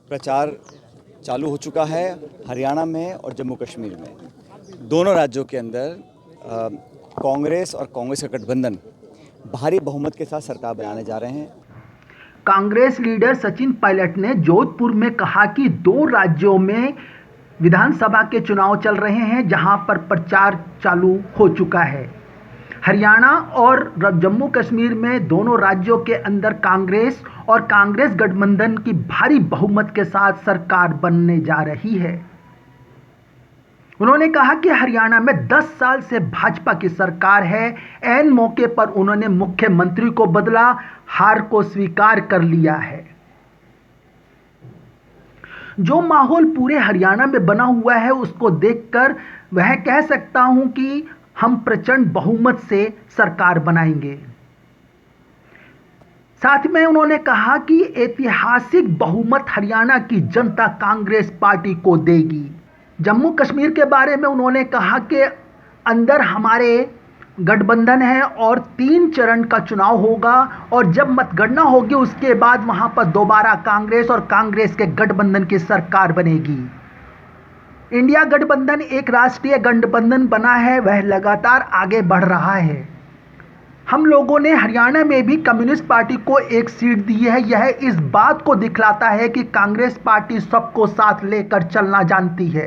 प्रचार चालू हो चुका है हरियाणा में और जम्मू कश्मीर में। दोनों राज्यों के अंदर कांग्रेस और कांग्रेस का गठबंधन भारी बहुमत के साथ सरकार बनाने जा रहे हैं। कांग्रेस लीडर सचिन पायलट ने जोधपुर में कहा कि दो राज्यों में विधानसभा के चुनाव चल रहे हैं जहां पर प्रचार चालू हो चुका है। हरियाणा और जम्मू कश्मीर में दोनों राज्यों के अंदर कांग्रेस और कांग्रेस गठबंधन की भारी बहुमत के साथ सरकार बनने जा रही है। उन्होंने कहा कि हरियाणा में 10 साल से भाजपा की सरकार है। ऐन मौके पर उन्होंने मुख्यमंत्री को बदला, हार को स्वीकार कर लिया है। जो माहौल पूरे हरियाणा में बना हुआ है उसको देखकर वह कह सकता हूं कि हम प्रचंड बहुमत से सरकार बनाएंगे। साथ में उन्होंने कहा कि ऐतिहासिक बहुमत हरियाणा की जनता कांग्रेस पार्टी को देगी। जम्मू कश्मीर के बारे में उन्होंने कहा कि अंदर हमारे गठबंधन है और 3 चरण का चुनाव होगा और जब मतगणना होगी उसके बाद वहां पर दोबारा कांग्रेस और कांग्रेस के गठबंधन की सरकार बनेगी। इंडिया गठबंधन एक राष्ट्रीय गठबंधन बना है, वह लगातार आगे बढ़ रहा है। हम लोगों ने हरियाणा में भी कम्युनिस्ट पार्टी को एक सीट दी है। यह इस बात को दिखलाता है कि कांग्रेस पार्टी सबको साथ लेकर चलना जानती है।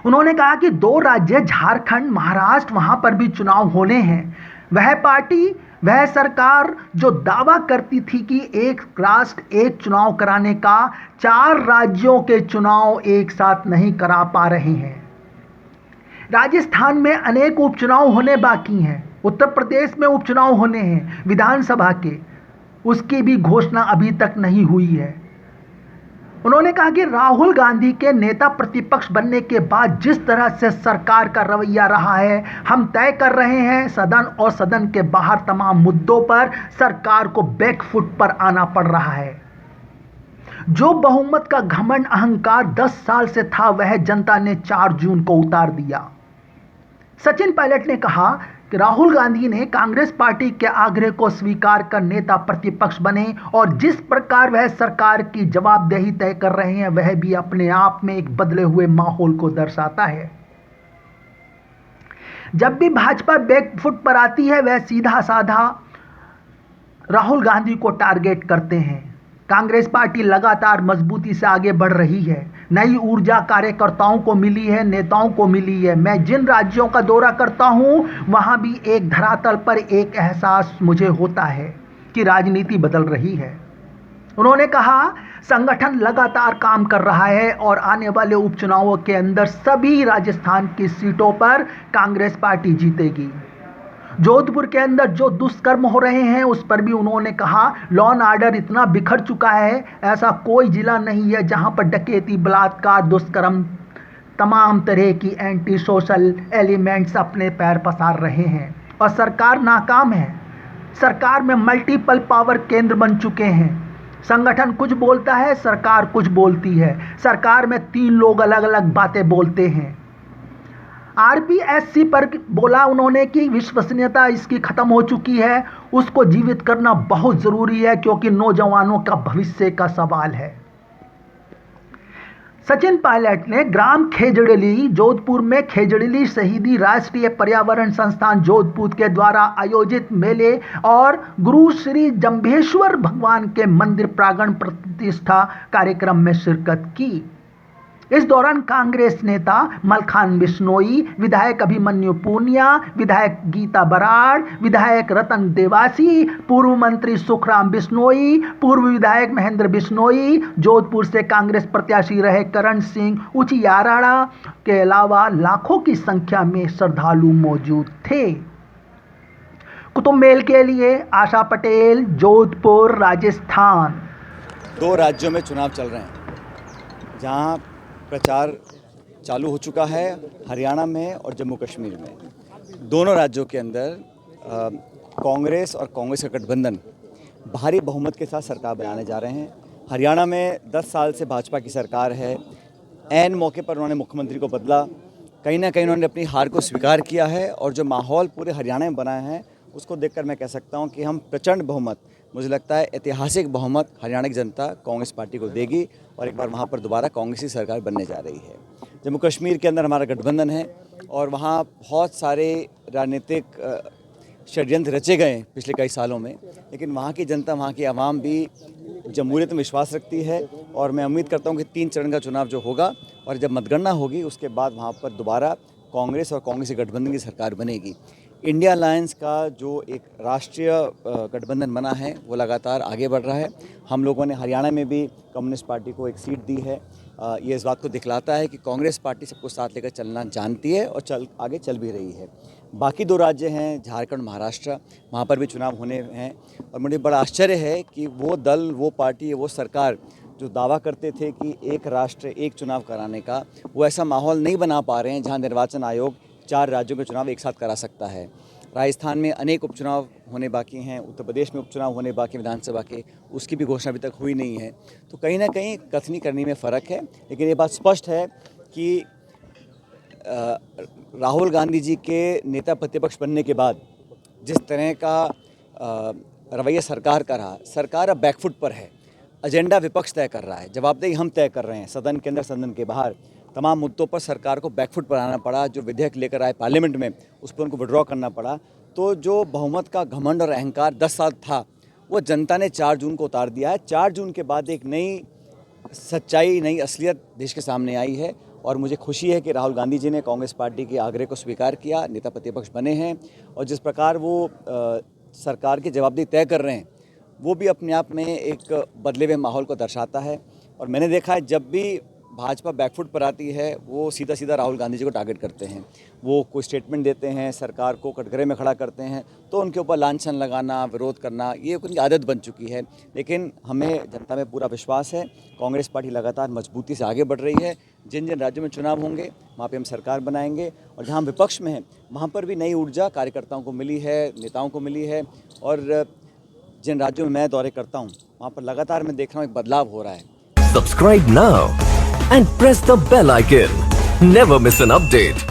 उन्होंने कहा कि 2 राज्य झारखंड, महाराष्ट्र, वहां पर भी चुनाव होने हैं। वह पार्टी, वह सरकार जो दावा करती थी कि एक राष्ट्र एक चुनाव कराने का, 4 राज्यों के चुनाव एक साथ नहीं करा पा रहे हैं। राजस्थान में अनेक उपचुनाव होने बाकी हैं। उत्तर प्रदेश में उपचुनाव होने हैं विधानसभा के, उसकी भी घोषणा अभी तक नहीं हुई है। उन्होंने कहा कि राहुल गांधी के नेता प्रतिपक्ष बनने के बाद जिस तरह से सरकार का रवैया रहा है, हम तय कर रहे हैं सदन और सदन के बाहर तमाम मुद्दों पर सरकार को बैकफुट पर आना पड़ रहा है। जो बहुमत का घमंड अहंकार 10 साल से था वह जनता ने 4 जून को उतार दिया। सचिन पायलट ने कहा कि राहुल गांधी ने कांग्रेस पार्टी के आग्रह को स्वीकार कर नेता प्रतिपक्ष बने और जिस प्रकार वह सरकार की जवाबदेही तय कर रहे हैं वह भी अपने आप में एक बदले हुए माहौल को दर्शाता है। जब भी भाजपा बैकफुट पर आती है वह सीधा साधा राहुल गांधी को टारगेट करते हैं। कांग्रेस पार्टी लगातार मजबूती से आगे बढ़ रही है। नई ऊर्जा कार्यकर्ताओं को मिली है, नेताओं को मिली है। मैं जिन राज्यों का दौरा करता हूं वहां भी एक धरातल पर एक एहसास मुझे होता है कि राजनीति बदल रही है। उन्होंने कहा संगठन लगातार काम कर रहा है और आने वाले उपचुनावों के अंदर सभी राजस्थान की सीटों पर कांग्रेस पार्टी जीतेगी। जोधपुर के अंदर जो दुष्कर्म हो रहे हैं उस पर भी उन्होंने कहा लॉ एंड ऑर्डर इतना बिखर चुका है, ऐसा कोई जिला नहीं है जहां पर डकैती, बलात्कार, दुष्कर्म, तमाम तरह की एंटी सोशल एलिमेंट्स अपने पैर पसार रहे हैं और सरकार नाकाम है। सरकार में मल्टीपल पावर केंद्र बन चुके हैं। संगठन कुछ बोलता है, सरकार कुछ बोलती है। सरकार में 3 लोग अलग अलग बातें बोलते हैं। आरपीएससी पर बोला उन्होंने कि विश्वसनीयता इसकी खत्म हो चुकी है, उसको जीवित करना बहुत जरूरी है क्योंकि नौजवानों का भविष्य का सवाल है। सचिन पायलट ने ग्राम खेजड़ली जोधपुर में खेजड़ली शहीदी राष्ट्रीय पर्यावरण संस्थान जोधपुर के द्वारा आयोजित मेले और गुरु श्री जंभेश्वर भगवान के मंदिर प्रांगण प्रतिष्ठा कार्यक्रम में शिरकत की। इस दौरान कांग्रेस नेता मलखान बिश्नोई, विधायक अभिमन्यु पूनिया, विधायक गीता बराड़, विधायक रतन देवासी, पूर्व मंत्री सुखराम बिश्नोई, पूर्व विधायक महेंद्र बिश्नोई, जोधपुर से कांग्रेस प्रत्याशी रहे करण सिंह उचियाराड़ा के अलावा लाखों की संख्या में श्रद्धालु मौजूद थे। कुतुब मेल के लिए आशा पटेल, जोधपुर, राजस्थान। 2 राज्यों में चुनाव चल रहे हैं जहां प्रचार चालू हो चुका है हरियाणा में और जम्मू कश्मीर में। दोनों राज्यों के अंदर कांग्रेस और कांग्रेस का गठबंधन भारी बहुमत के साथ सरकार बनाने जा रहे हैं। हरियाणा में 10 साल से भाजपा की सरकार है। ऐन मौके पर उन्होंने मुख्यमंत्री को बदला। कहीं ना कहीं उन्होंने अपनी हार को स्वीकार किया है और जो माहौल पूरे हरियाणा में बना है उसको देखकर मैं कह सकता हूं कि हम प्रचंड बहुमत, मुझे लगता है ऐतिहासिक बहुमत हरियाणा की जनता कांग्रेस पार्टी को देगी और एक बार वहां पर दोबारा कांग्रेस की सरकार बनने जा रही है। जम्मू कश्मीर के अंदर हमारा गठबंधन है और वहाँ बहुत सारे राजनीतिक षड्यंत्र रचे गए हैं पिछले कई सालों में, लेकिन वहाँ की जनता, वहाँ की आवाम भी जमहूरियत में विश्वास रखती है और मैं उम्मीद करता हूँ कि 3 चरण का चुनाव जो होगा और जब मतगणना होगी उसके बाद वहाँ पर दोबारा कांग्रेस और कांग्रेस के गठबंधन की सरकार बनेगी। इंडिया अलायंस का जो एक राष्ट्रीय गठबंधन बना है वो लगातार आगे बढ़ रहा है। हम लोगों ने हरियाणा में भी कम्युनिस्ट पार्टी को एक सीट दी है। ये इस बात को दिखलाता है कि कांग्रेस पार्टी सबको साथ लेकर चलना जानती है और आगे चल भी रही है। बाकी 2 राज्य हैं झारखंड, महाराष्ट्र, वहाँ पर भी चुनाव होने हैं और मुझे बड़ा आश्चर्य है कि वो दल, वो पार्टी, वो सरकार जो दावा करते थे कि एक राष्ट्र एक चुनाव कराने का, वो ऐसा माहौल नहीं बना पा रहे हैं जहाँ निर्वाचन आयोग 4 राज्यों के चुनाव एक साथ करा सकता है। राजस्थान में अनेक उपचुनाव होने बाकी हैं, उत्तर प्रदेश में उपचुनाव होने बाकी विधानसभा के, उसकी भी घोषणा अभी तक हुई नहीं है। तो कहीं ना कहीं कथनी करनी में फ़र्क है, लेकिन ये बात स्पष्ट है कि राहुल गांधी जी के नेता प्रतिपक्ष बनने के बाद जिस तरह का रवैया सरकार का रहा, सरकार अब बैकफुट पर है। एजेंडा विपक्ष तय कर रहा है, जवाबदेही हम तय कर रहे हैं। सदन के अंदर, सदन के बाहर तमाम मुद्दों पर सरकार को बैकफुट पर आना पड़ा। जो विधेयक लेकर आए पार्लियामेंट में, उस पर उनको विड्रॉ करना पड़ा। तो जो बहुमत का घमंड और अहंकार 10 साल था, वो जनता ने 4 जून को उतार दिया है। 4 जून के बाद एक नई सच्चाई, नई असलियत देश के सामने आई है और मुझे खुशी है कि राहुल गांधी जी ने कांग्रेस पार्टी के आग्रह को स्वीकार किया, नेता प्रतिपक्ष बने हैं और जिस प्रकार वो सरकार की जवाबदेही तय कर रहे हैं, वो भी अपने आप में एक बदले हुए माहौल को दर्शाता है। और मैंने देखा है जब भी भाजपा बैकफुट पर आती है, वो सीधा सीधा राहुल गांधी जी को टारगेट करते हैं। वो कोई स्टेटमेंट देते हैं, सरकार को कटघरे में खड़ा करते हैं, तो उनके ऊपर लांछन लगाना, विरोध करना, ये उनकी आदत बन चुकी है। लेकिन हमें जनता में पूरा विश्वास है, कांग्रेस पार्टी लगातार मजबूती से आगे बढ़ रही है। जिन जिन राज्यों में चुनाव होंगे वहाँ पे हम सरकार बनाएंगे और जहाँ विपक्ष में है वहाँ पर भी नई ऊर्जा कार्यकर्ताओं को मिली है, नेताओं को मिली है। और जिन राज्यों में मैं दौरे करता हूँ वहाँ पर लगातार मैं देख रहा हूँ एक बदलाव हो रहा है। Subscribe now and press the bell icon. Never miss an update.